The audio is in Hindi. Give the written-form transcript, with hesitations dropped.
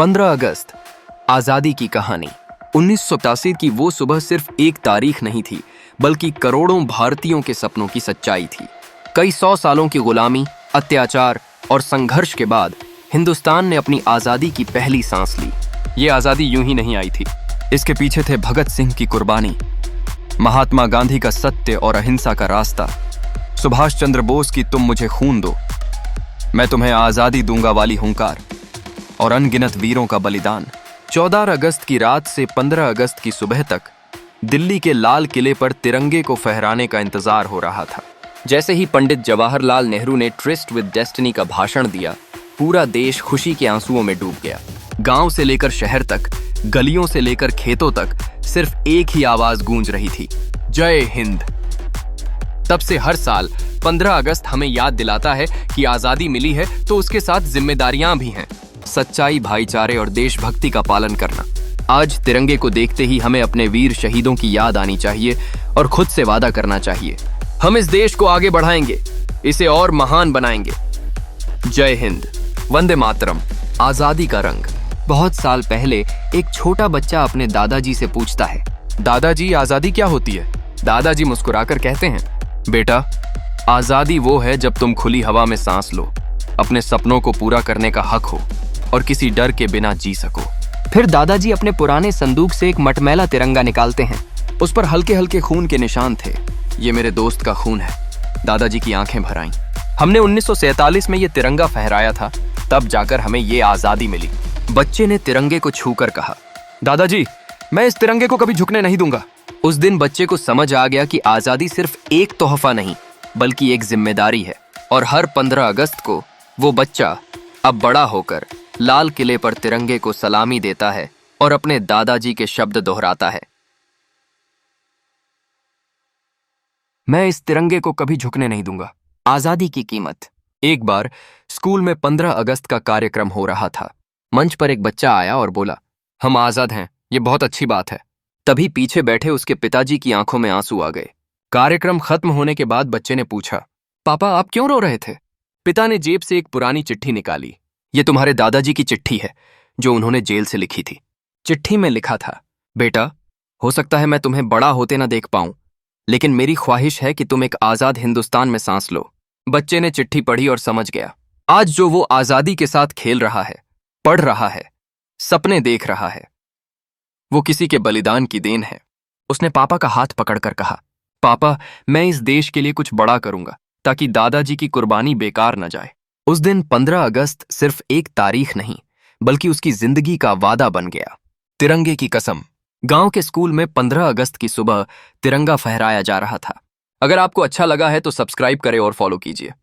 15 अगस्त, आजादी की कहानी। 1987 की वो सुबह सिर्फ एक तारीख नहीं थी, बल्कि करोड़ों भारतीयों के सपनों की सच्चाई थी। कई 100 सालों की गुलामी, अत्याचार और संघर्ष के बाद हिंदुस्तान ने अपनी आजादी की पहली सांस ली। ये आजादी यूं ही नहीं आई थी। इसके पीछे थे भगत सिंह की कुर्बानी, महात्मा गांधी का सत्य और अहिंसा का रास्ता, सुभाष चंद्र बोस की तुम मुझे खून दो, मैं तुम्हें आजादी दूंगा वाली हुंकार, और अनगिनत वीरों का बलिदान। 14 अगस्त की रात से 15 अगस्त की सुबह तक दिल्ली के लाल किले पर तिरंगे को फहराने का इंतजार हो रहा था। जैसे ही पंडित जवाहरलाल नेहरू ने ट्रिस्ट विद डेस्टिनी का भाषण दिया, पूरा देश खुशी के आंसुओं में डूब गया। गांव से लेकर शहर तक, गलियों से लेकर खेतों तक सिर्फ एक ही आवाज गूंज रही थी, जय हिंद। तब से हर साल 15 अगस्त हमें याद दिलाता है कि आजादी मिली है तो उसके साथ जिम्मेदारियां भी हैं। सच्चाई, भाईचारे और देशभक्ति का पालन करना। आज तिरंगे को देखते ही हमें अपने वीर शहीदों की याद आनी चाहिए और खुद से वादा करना चाहिए, हम इस देश को आगे बढ़ाएंगे, इसे और महान बनाएंगे। जय हिंद, वंदे मातरम। आजादी का रंग। बहुत साल पहले एक छोटा बच्चा अपने दादाजी से पूछता है, दादाजी आजादी क्या होती है? दादाजी मुस्कुराकर कहते हैं, बेटा, आजादी वो है जब तुम खुली हवा में सांस लो, अपने सपनों को पूरा करने का हक हो और किसी डर के बिना जी सको। फिर दादाजी अपने पुराने संदूक से एक मटमैला तिरंगा निकालते हैं। उस पर हल्के हल्के खून के निशान थे। ये मेरे दोस्त का खून है। दादाजी की आंखें भर आईं। हमने 1947 में ये तिरंगा फहराया था, तब जाकर हमें ये आजादी मिली। बच्चे ने तिरंगे को छूकर कहा, दादाजी, मैं इस तिरंगे को कभी झुकने नहीं दूंगा। उस दिन बच्चे को समझ आ गया कि आजादी सिर्फ एक तोहफा नहीं, बल्कि एक जिम्मेदारी है। और हर 15 अगस्त को वो बच्चा अब बड़ा होकर लाल किले पर तिरंगे को सलामी देता है और अपने दादाजी के शब्द दोहराता है, मैं इस तिरंगे को कभी झुकने नहीं दूंगा। आजादी की कीमत। एक बार स्कूल में 15 अगस्त का कार्यक्रम हो रहा था। मंच पर एक बच्चा आया और बोला, हम आजाद हैं, ये बहुत अच्छी बात है। तभी पीछे बैठे उसके पिताजी की आंखों में आंसू आ गए। कार्यक्रम खत्म होने के बाद बच्चे ने पूछा, पापा आप क्यों रो रहे थे? पिता ने जेब से एक पुरानी चिट्ठी निकाली। ये तुम्हारे दादाजी की चिट्ठी है, जो उन्होंने जेल से लिखी थी। चिट्ठी में लिखा था, बेटा, हो सकता है मैं तुम्हें बड़ा होते ना देख पाऊं, लेकिन मेरी ख्वाहिश है कि तुम एक आजाद हिंदुस्तान में सांस लो। बच्चे ने चिट्ठी पढ़ी और समझ गया। आज जो वो आजादी के साथ खेल रहा है, पढ़ रहा है, सपने देख रहा है, वो किसी के बलिदान की देन है। उसने पापा का हाथ पकड़कर कहा, पापा, मैं इस देश के लिए कुछ बड़ा करूंगा, ताकि दादाजी की कुर्बानी बेकार न जाए। उस दिन 15 अगस्त सिर्फ एक तारीख नहीं, बल्कि उसकी जिंदगी का वादा बन गया। तिरंगे की कसम। गांव के स्कूल में 15 अगस्त की सुबह तिरंगा फहराया जा रहा था। अगर आपको अच्छा लगा है तो सब्सक्राइब करें और फॉलो कीजिए।